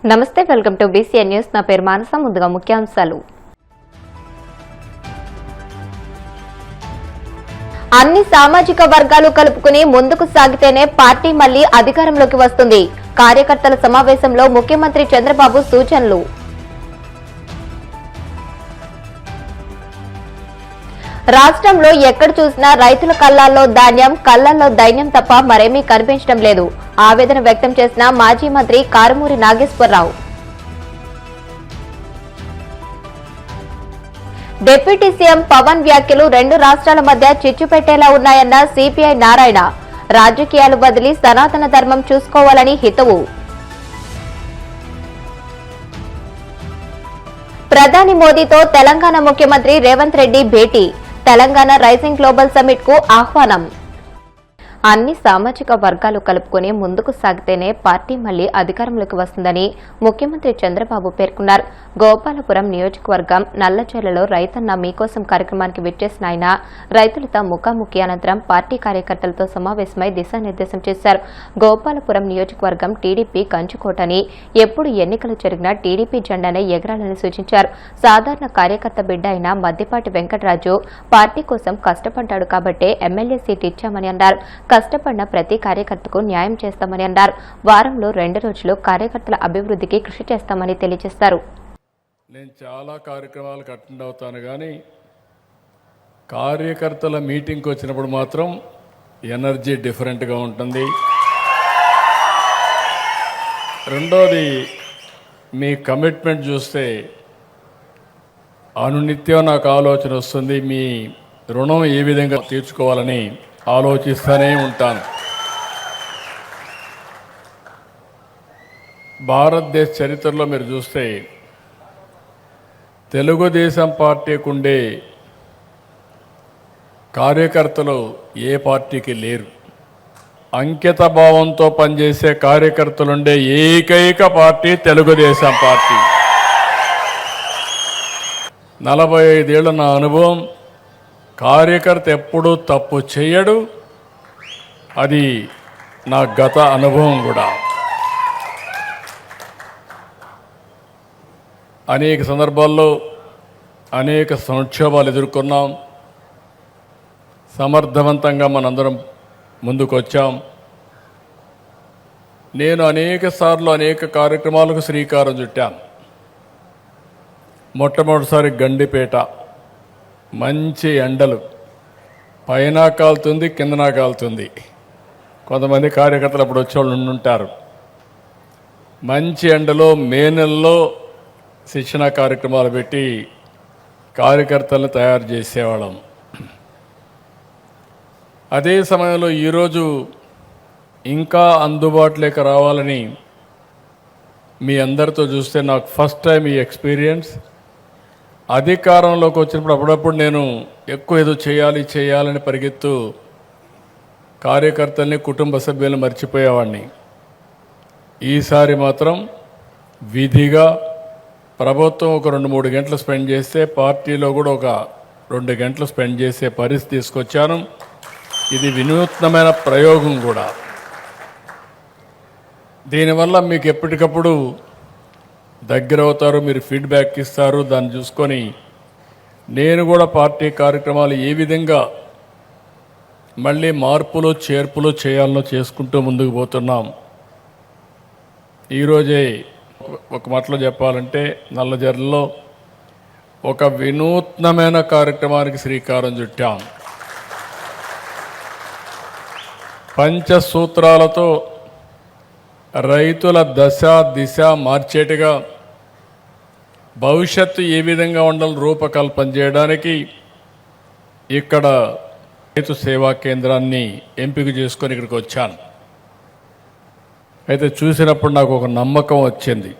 నమస్తే, welcome to BCN news. నా పేరు మానస. ముందుగా ముఖ్యాంశాలు. అన్ని సామాజిక వర్గాలు కలుపుకుని ముందుకు సాగితేనే పార్టీ మళ్లీ అధికారంలోకి వస్తుంది. కార్యకర్తల సమావేశంలో ముఖ్యమంత్రి చంద్రబాబు సూచనలు. రాష్ట్రంలో ఎక్కడ చూసినా రైతుల కళ్లాల్లో ధాన్యం, కళ్లల్లో దైన్యం తప్ప మరేమీ కనిపించడం లేదు. ఆవేదన వ్యక్తం చేసిన మాజీ మంత్రి కారుమూరి నాగేశ్వరరావు. డిప్యూటీ సీఎం పవన్ వ్యాఖ్యలు రెండు రాష్ట్రాల మధ్య చిచ్చు పెట్టేలా ఉన్నాయన్న సిపిఐ నారాయణ. రాజకీయాలు వదిలి సనాతన ధర్మం చూసుకోవాలని హితవు. ప్రధాని మోదీతో తెలంగాణ ముఖ్యమంత్రి రేవంత్ రెడ్డి భేటీ. తెలంగాణ రైజింగ్ గ్లోబల్ సమిట్ కు ఆహ్వానం. అన్ని సామాజిక వర్గాలు కలుపుకుని ముందుకు సాగితేనే పార్టీ మళ్లీ అధికారంలోకి వస్తుందని ముఖ్యమంత్రి చంద్రబాబు పేర్కొన్నారు. గోపాలపురం నియోజకవర్గం నల్లచెర్లలో రైతన్న మీకోసం కార్యక్రమానికి విచ్చేసిన ఆయన రైతులతో ముఖాముఖి అనంతరం పార్టీ కార్యకర్తలతో సమావేశమై దిశానిర్దేశం చేశారు. గోపాలపురం నియోజకవర్గం టీడీపీ కంచుకోటని, ఎప్పుడు ఎన్నికలు జరిగినా టీడీపీ జెండానే ఎగరాలని సూచించారు. సాధారణ కార్యకర్త బిడ్డ అయిన మద్దిపాటి వెంకటరాజు పార్టీ కోసం కష్టపడ్డాడు కాబట్టే ఎమ్మెల్యే సీట్ ఇచ్చామని అన్నారు. కష్టపడిన ప్రతి కార్యకర్తకు న్యాయం చేస్తామని అన్నారు. వారంలో 2 రోజులు కార్యకర్తల అభివృద్ధికి కృషి చేస్తామని తెలియజేశారు. నేను చాలా కార్యక్రమాలకు అటెండ్ అవుతాను, కానీ కార్యకర్తల మీటింగ్కి వచ్చినప్పుడు మాత్రం ఎనర్జీ డిఫరెంట్గా ఉంటుంది. రెండోది, మీ కమిట్మెంట్ చూస్తే అనునిత్యం నాకు ఆలోచన వస్తుంది. మీ రుణం ఏ విధంగా తీర్చుకోవాలని ఆలోచిస్తూనే ఉంటాను. భారతదేశ చరిత్రలో మీరు చూస్తే తెలుగుదేశం పార్టీకి ఉండే కార్యకర్తలు ఏ పార్టీకి లేరు. అంకిత భావంతో పనిచేసే కార్యకర్తలుండే ఏకైక పార్టీ తెలుగుదేశం పార్టీ. 45 ఏళ్ల నా అనుభవం, కార్యకర్త ఎప్పుడూ తప్పు చేయడు. అది నా గత అనుభవం కూడా. అనేక సందర్భాల్లో అనేక సంక్షోభాలు ఎదుర్కొన్నాం. సమర్థవంతంగా మనందరం ముందుకు వచ్చాం. నేను అనేక సార్లు అనేక కార్యక్రమాలకు శ్రీకారం చుట్టాను. మొట్టమొదటిసారి గండిపేట, మంచి ఎండలు, పైన కాలుతుంది, కిందన కాలుతుంది. కొంతమంది కార్యకర్తలు అప్పుడు వచ్చేవాళ్ళు ఉండుంటారు. మంచి ఎండలో మే నెలలో శిక్షణ కార్యక్రమాలు పెట్టి కార్యకర్తలను తయారు చేసేవాళ్ళం. అదే సమయంలో ఈరోజు ఇంకా అందుబాటులోకి రావాలని మీ అందరితో చూస్తే నాకు ఫస్ట్ టైం ఈ ఎక్స్పీరియన్స్. అధికారంలోకి వచ్చినప్పుడు అప్పుడప్పుడు నేను ఎక్కువ ఏదో చేయాలని పరిగెత్తు కార్యకర్తల్ని, కుటుంబ సభ్యులను మర్చిపోయేవాడిని. ఈసారి మాత్రం విధిగా ప్రభుత్వం ఒక 2-3 గంటలు స్పెండ్ చేస్తే పార్టీలో కూడా ఒక 2 గంటలు స్పెండ్ చేసే పరిస్థితి తీసుకొచ్చాను. ఇది వినూత్నమైన ప్రయోగం కూడా. దీనివల్ల మీకు ఎప్పటికప్పుడు దగ్గర అవుతారు, మీరు ఫీడ్బ్యాక్ ఇస్తారు. దాన్ని చూసుకొని నేను కూడా పార్టీ కార్యక్రమాలు ఏ విధంగా మళ్ళీ మార్పులు చేర్పులు చేయాలనో చేసుకుంటూ ముందుకు పోతున్నాం. ఈరోజే ఒక మాటలో చెప్పాలంటే నల్లజర్లలో ఒక వినూత్నమైన కార్యక్రమానికి శ్రీకారం చుట్టాం. పంచసూత్రాలతో రైతుల దశ దిశ మార్చేట్టుగా భవిష్యత్తు ఏ విధంగా ఉండాలని రూపకల్పన చేయడానికి ఇక్కడ రైతు సేవా కేంద్రాన్ని ఎంపిక చేసుకొని ఇక్కడికి వచ్చాను. అయితే చూసినప్పుడు నాకు ఒక నమ్మకం వచ్చింది.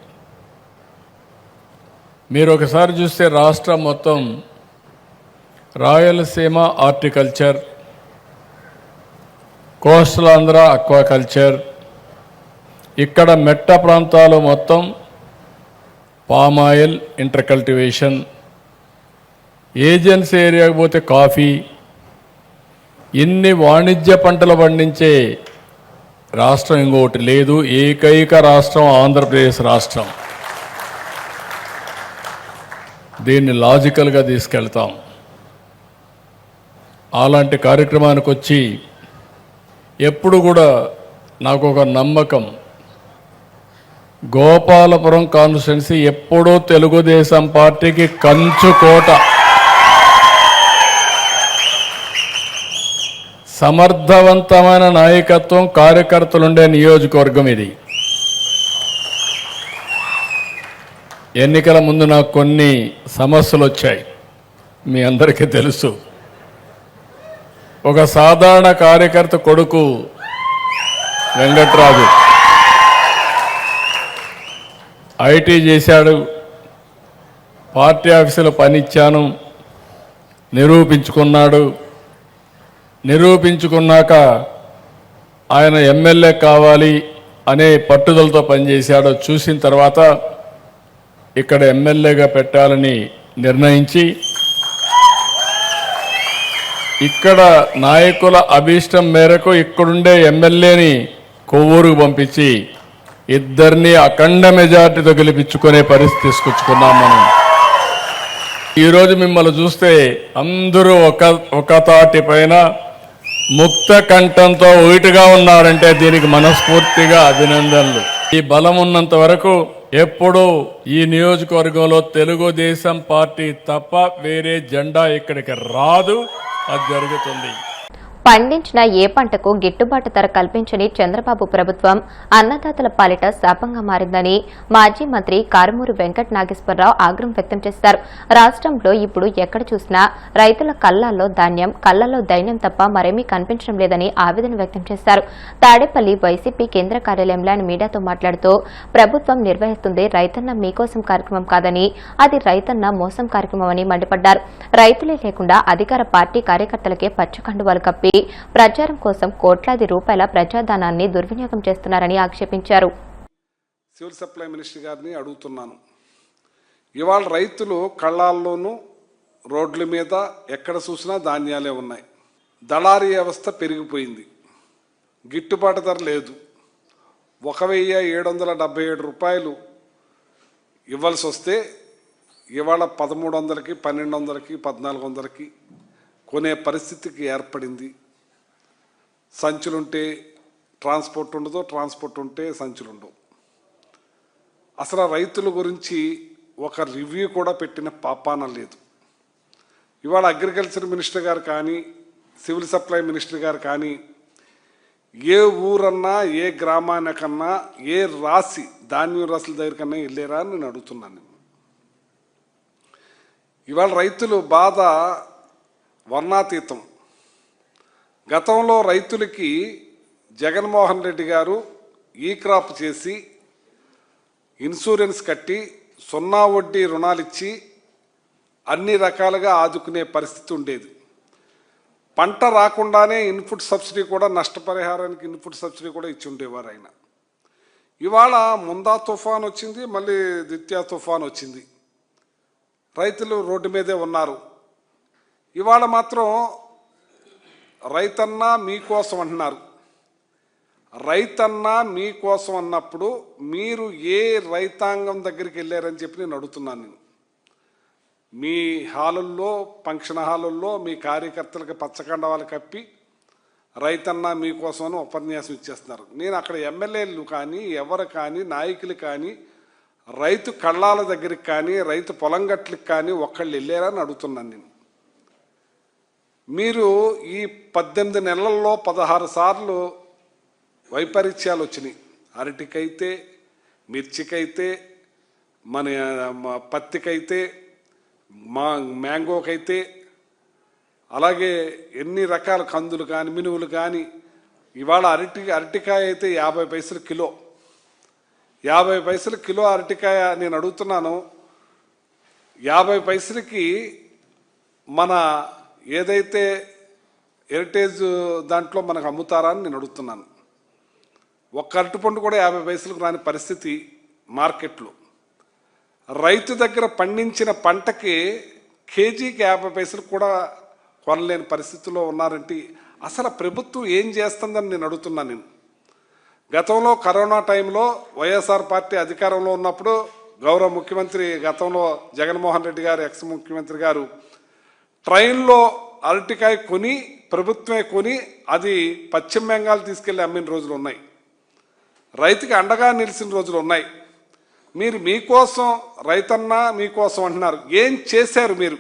మీరు ఒకసారి చూస్తే రాష్ట్రం మొత్తం Rayalaseema horticulture, coastal Andhra aquaculture, ఇక్కడ మెట్ట ప్రాంతాలు మొత్తం పామాయిల్ ఇంటర్ కల్టివేషన్, ఏజెన్సీ ఏరియాకి పోతే కాఫీ, ఇన్ని వాణిజ్య పంటలు పండించే రాష్ట్రం ఇంకొకటి లేదు. ఏకైక రాష్ట్రం ఆంధ్రప్రదేశ్ రాష్ట్రం. దీన్ని లాజికల్గా తీసుకెళ్తాం. అలాంటి కార్యక్రమానికి వచ్చి ఎప్పుడు కూడా నాకు ఒక నమ్మకం, గోపాలపురం కాన్స్టిట్యున్సీ ఎప్పుడూ తెలుగుదేశం పార్టీకి కంచుకోట. సమర్థవంతమైన నాయకత్వం, కార్యకర్తలుండే నియోజకవర్గం ఇది. ఎన్నికల ముందు నాకు కొన్ని సమస్యలు వచ్చాయి, మీ అందరికీ తెలుసు. ఒక సాధారణ కార్యకర్త కొడుకు వెంకట్రాజు ఐటీ చేశాడు, పార్టీ ఆఫీసులో పనిచ్చాను, నిరూపించుకున్నాడు. నిరూపించుకున్నాక ఆయన ఎమ్మెల్యే కావాలి అనే పట్టుదలతో పనిచేశాడో చూసిన తర్వాత ఇక్కడ ఎమ్మెల్యేగా పెట్టాలని నిర్ణయించి ఇక్కడ నాయకుల అభీష్టం మేరకు ఇక్కడుండే ఎమ్మెల్యేని కొవ్వూరుకు పంపించి ఇద్దరిని అఖండ మెజార్టీతో గెలిపించుకునే పరిస్థితి తీసుకొచ్చుకున్నాం మనం. ఈరోజు మిమ్మల్ని చూస్తే అందరూ ఒక తాటి పైన ముక్త కంఠంతో ఒకటిగా ఉన్నారంటే దీనికి మనస్ఫూర్తిగా అభినందనలు. ఈ బలం ఉన్నంత వరకు ఎప్పుడూ ఈ నియోజకవర్గంలో తెలుగుదేశం పార్టీ తప్ప వేరే జెండా ఇక్కడికి రాదు. అది జరుగుతుంది. పండించిన ఏ పంటకు గిట్టుబాటు ధర కల్పించని చంద్రబాబు ప్రభుత్వం అన్నదాతల పాలిట శాపంగా మారిందని మాజీ మంత్రి కారుమూరి వెంకట నాగేశ్వరరావు ఆగ్రహం వ్యక్తం చేశారు. రాష్ట్రంలో ఇప్పుడు ఎక్కడ చూసినా రైతుల కళ్లాల్లో ధాన్యం, కళ్లలో దైన్యం తప్ప మరేమీ కనిపించడం లేదని ఆవేదన వ్యక్తం చేశారు. తాడేపల్లి వైసీపీ కేంద్ర కార్యాలయంలో ఆయన మీడియాతో మాట్లాడుతూ ప్రభుత్వం నిర్వహిస్తుంది రైతన్న మీకోసం కార్యక్రమం కాదని, అది రైతన్న మోసం కార్యక్రమం అని మండిపడ్డారు. రైతులే లేకుండా అధికార పార్టీ కార్యకర్తలకే పచ్చకండువాలు కప్పి ప్రచారం కోసం కోట్లాది రూపాయల ప్రజాధనాన్ని దుర్వినియోగం చేస్తున్నారని ఆక్షేపించారు. సివిల్ సప్లై మినిస్టర్ గారిని అడుగుతున్నాను, ఇవాళ రైతులు కళ్ళాల్లోనూ రోడ్ల మీద ఎక్కడ చూసినా ధాన్యాలే ఉన్నాయి. దళారీ వ్యవస్థ పెరిగిపోయింది, గిట్టుబాటు ధర లేదు. 1777 రూపాయలు ఇవ్వాల్సి వస్తే ఇవాళ 1300కి, 1200కి, 1400కి కొనే పరిస్థితికి ఏర్పడింది. సంచులుంటే ట్రాన్స్పోర్ట్ ఉండదు, ట్రాన్స్పోర్ట్ ఉంటే సంచులు ఉండవు. అసలు రైతుల గురించి ఒక రివ్యూ కూడా పెట్టిన పాపాన లేదు. ఇవాళ అగ్రికల్చర్ మినిస్టర్ గారు కానీ, సివిల్ సప్లై మినిస్టర్ గారు కానీ ఏ ఊరన్నా, ఏ గ్రామానికన్నా, ఏ రాశి ధాన్యం రాసుల దగ్గరికన్నా వెళ్ళారా అని నేను అడుగుతున్నాను. ఇవాళ రైతులు బాధ వర్ణాతీతం. గతంలో రైతులకి జగన్మోహన్ రెడ్డి గారు ఈ క్రాప్ చేసి ఇన్సూరెన్స్ కట్టి 0 వడ్డీ రుణాలు ఇచ్చి అన్ని రకాలుగా ఆదుకునే పరిస్థితి ఉండేది. పంట రాకుండానే ఇన్పుట్ సబ్సిడీ కూడా, నష్టపరిహారానికి ఇన్పుట్ సబ్సిడీ కూడా ఇచ్చి ఉండేవారు ఆయన. ఇవాళ ముందా తుఫాన్ వచ్చింది, మళ్ళీ ద్వితీయ తుఫాన్ వచ్చింది, రైతులు రోడ్డు మీదే ఉన్నారు. ఇవాళ మాత్రం రైతన్నా మీకోసం అంటున్నారు. రైతన్నా మీకోసం అన్నప్పుడు మీరు ఏ రైతాంగం దగ్గరికి వెళ్ళారని చెప్పి నేను అడుగుతున్నాను. నేను మీ హాలుల్లో, ఫంక్షన్ హాలుల్లో మీ కార్యకర్తలకు పచ్చకండవాలు కప్పి రైతన్నా మీకోసం అని ఉపన్యాసం ఇచ్చేస్తున్నారు. నేను అక్కడ ఎమ్మెల్యేలు కానీ, ఎవరు కానీ, నాయకులు కానీ, రైతు కళ్ళాల దగ్గరికి కానీ, రైతు పొలం గట్లకి కానీ ఒక్కళ్ళు వెళ్ళారని అడుగుతున్నాను నేను. మీరు ఈ 18 నెలల్లో 16 సార్లు వైపరీత్యాలు వచ్చినాయి. అరటికైతే, మిర్చికైతే, మన పత్తికైతే, మ్యాంగోకైతే, అలాగే ఎన్ని రకాల కందులు కానీ, మినువులు కానీ. ఇవాళ అరటికాయ అయితే 50 పైసలు కిలో. 50 పైసలు కిలో అరటికాయ. నేను అడుగుతున్నాను, 50 పైసలకి మన ఏదైతే హెరిటేజ్ దాంట్లో మనకు అమ్ముతారా అని నేను అడుగుతున్నాను. ఒక్క అరటిపండు కూడా 50 పైసలకు రాని పరిస్థితి మార్కెట్లో. రైతు దగ్గర పండించిన పంటకి కేజీకి 50 పైసలు కూడా కొనలేని పరిస్థితిలో ఉన్నారంటే అసలు ప్రభుత్వం ఏం చేస్తుందని నేను అడుగుతున్నాను. నేను గతంలో కరోనా టైంలో వైఎస్ఆర్ పార్టీ అధికారంలో ఉన్నప్పుడు గౌరవ ముఖ్యమంత్రి గతంలో జగన్మోహన్ రెడ్డి గారు ఎక్స్ ముఖ్యమంత్రి గారు ట్రైన్లో అరటికాయ కొని ప్రభుత్వమే కొని అది పశ్చిమ బెంగాల్ తీసుకెళ్లి అమ్మిన రోజులు ఉన్నాయి. రైతుకి అండగా నిలిచిన రోజులు ఉన్నాయి. మీరు మీకోసం రైతన్న మీకోసం అంటున్నారు. ఏం చేశారు మీరు?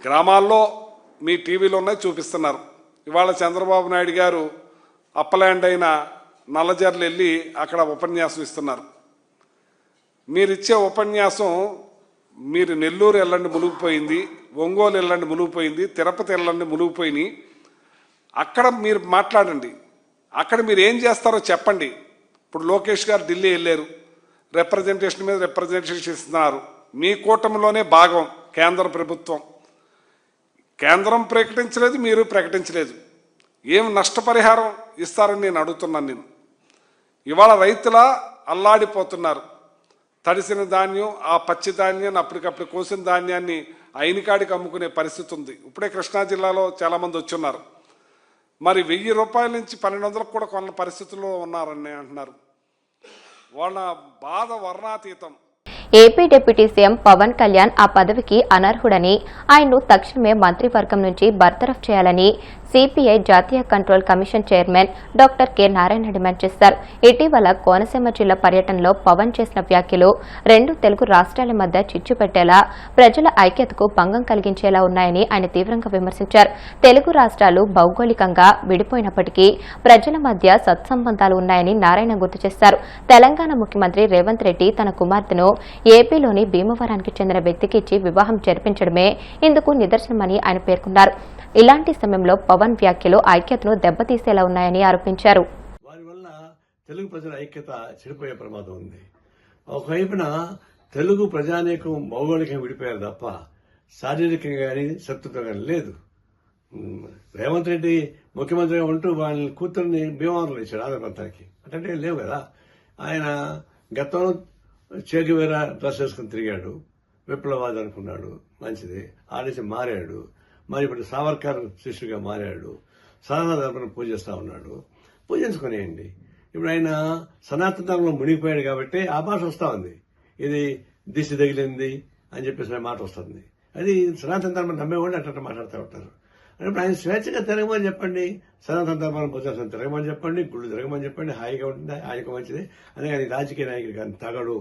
గ్రామాల్లో మీ టీవీలో ఉన్నాయి, చూపిస్తున్నారు. ఇవాళ చంద్రబాబు నాయుడు గారు అప్పలాండ్ అయిన నల్లజర్లు వెళ్ళి అక్కడ ఉపన్యాసం ఇస్తున్నారు. మీరిచ్చే ఉపన్యాసం మీరు నెల్లూరు వెళ్ళండి మునిగిపోయింది, ఒంగోలు వెళ్ళండి మునిగిపోయింది, తిరుపతి వెళ్ళండి మునిగిపోయినాయి. అక్కడ మీరు మాట్లాడండి, అక్కడ మీరు ఏం చేస్తారో చెప్పండి. ఇప్పుడు లోకేష్ గారు ఢిల్లీ వెళ్ళారు, రిప్రజెంటేషన్ మీద రిప్రజెంటేషన్ ఇస్తున్నారు. మీ కూటమిలోనే భాగం కేంద్ర ప్రభుత్వం. కేంద్రం ప్రకటించలేదు, మీరు ప్రకటించలేదు. ఏం నష్టపరిహారం ఇస్తారని నేను అడుగుతున్నాను. ఇవాళ రైతులా అల్లాడిపోతున్నారు. తడిసిన ధాన్యం, ఆ పచ్చి ధాన్యాన్ని అప్పటికప్పుడు కోసిన ధాన్యాన్ని అయినకాడికి అమ్ముకునే పరిస్థితి ఉంది. ఇప్పుడే కృష్ణా జిల్లాలో చాలామంది వచ్చున్నారు. మరి 1000 రూపాయల నుంచి 1200 కూడా కొన్న పరిస్థితుల్లో ఉన్నారని అంటున్నారు. వాళ్ళ బాధ వర్ణాతీతం. AP deputy CM Pawan Kalyan ఆ పదవికి అనర్హుడని, ఆయన్ను తక్షణమే మంత్రివర్గం నుంచి బర్తరఫ్ చేయాలని సిపిఐ జాతీయ control commission chairman doctor K Narayana demand చేశారు. ఇటీవల కోనసీమ జిల్లా పర్యటనలో పవన్ చేసిన వ్యాఖ్యలు 2 తెలుగు రాష్ట్రాల మధ్య చిచ్చు పెట్టేలా, ప్రజల ఐక్యతకు భంగం కలిగించేలా ఉన్నాయని ఆయన తీవ్రంగా విమర్శించారు. తెలుగు రాష్ట్రాలు భౌగోళికంగా విడిపోయినప్పటికీ ప్రజల మధ్య సత్సంబంధాలు ఉన్నాయని నారాయణ గుర్తు చేశారు. తెలంగాణ ముఖ్యమంత్రి రేవంత్ రెడ్డి తన కుమార్తెను ఏపీలోని భీమవరానికి చెందిన వ్యక్తికి ఇచ్చి వివాహం జరిపించడమే ఇందుకు నిదర్శనమని ఆయన పేర్కొన్నారు. ఇలాంటి సమయంలో పవన్ వ్యాఖ్యలు ఐక్యతను దెబ్బతీసేలా ఉన్నాయని ఆరోపించారు. వారి వల్ల తెలుగు ప్రజల ఐక్యత చెడిపోయే ప్రమాదం ఉంది. ఒకవైపున తెలుగు ప్రజానీకం భౌగోళికంగా విడిపోయారు తప్ప శారీరకంగా కానీ శత్రుత్వం కానీ లేదు. రేవంత్ రెడ్డి ముఖ్యమంత్రిగా ఉంటూ వాళ్ళ కూతుర్ని భీమవరంలో ఇచ్చాడు ఆంధ్ర ప్రాంతానికి. అంటే లేవు కదా. ఆయన గతంలో చేగువేరా డ్రెస్ వేసుకుని తిరిగాడు, విప్లవాది అనుకున్నాడు, మంచిది. ఆడేసి మారాడు. మరి ఇప్పుడు సావర్కర్ శిష్యుగా మారాడు. సనాతన ధర్మం పూజిస్తా ఉన్నాడు. పూజించుకునేయండి. ఇప్పుడు ఆయన సనాతన ధర్మంలో మునిగిపోయాడు కాబట్టి ఆ భాష వస్తా ఉంది. ఇది దిశ తగిలింది అని చెప్పేసి మాట వస్తుంది. అది సనాతన ధర్మం నమ్మేవాళ్ళు అట్లా మాట్లాడుతూ ఉంటారు. ఇప్పుడు ఆయన స్వేచ్ఛగా తిరగమని చెప్పండి, సనాతన ధర్మాన్ని పూజాల్సిన తిరగమని చెప్పండి, గుళ్ళు తిరగమని చెప్పండి. హాయిగా ఉంటుంది, హాయిగా మంచిది. అదే కానీ రాజకీయ నాయకుడు కానీ తగడు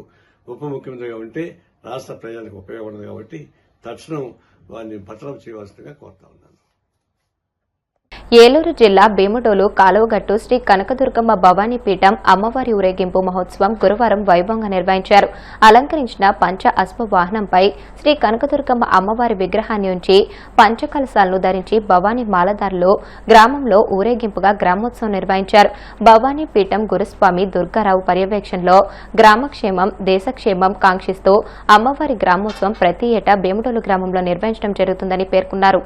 ఉప ముఖ్యమంత్రిగా ఉంటే రాష్ట్ర ప్రజలకు ఉపయోగపడదు కాబట్టి తక్షణం వారిని బర్తరఫ్ చేయవలసిందిగా కోరుతా ఉన్నాను. ఏలూరు జిల్లా భీముడోలు కాలువగట్టు శ్రీ కనకదుర్గమ్మ భవానీ పీఠం అమ్మవారి ఊరేగింపు మహోత్సవం గురువారం వైభవంగా నిర్వహించారు. అలంకరించిన పంచ అశ్వ వాహనంపై శ్రీ కనకదుర్గమ్మ అమ్మవారి విగ్రహాన్ని ఉంచి పంచకలశాలను ధరించి భవానీ మాలదారులు గ్రామంలో ఊరేగింపుగా గ్రామోత్సవం నిర్వహించారు. భవానీ పీఠం గురుస్వామి దుర్గారావు పర్యవేక్షణలో గ్రామక్షేమం, దేశక్షేమం కాంక్షిస్తూ అమ్మవారి గ్రామోత్సవం ప్రతి ఏటా భీముడోలు గ్రామంలో నిర్వహించడం జరుగుతుందని పేర్కొన్నారు.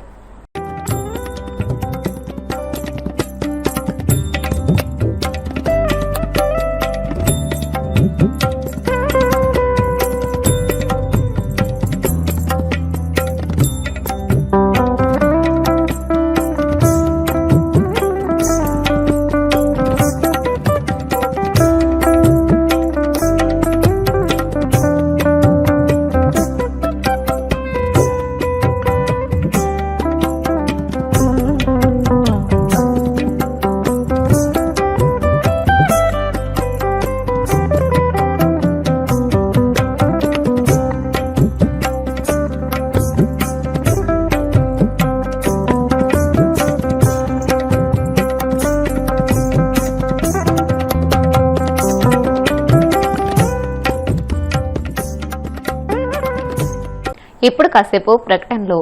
ఇప్పుడు కాసేపు ప్రకటనలు.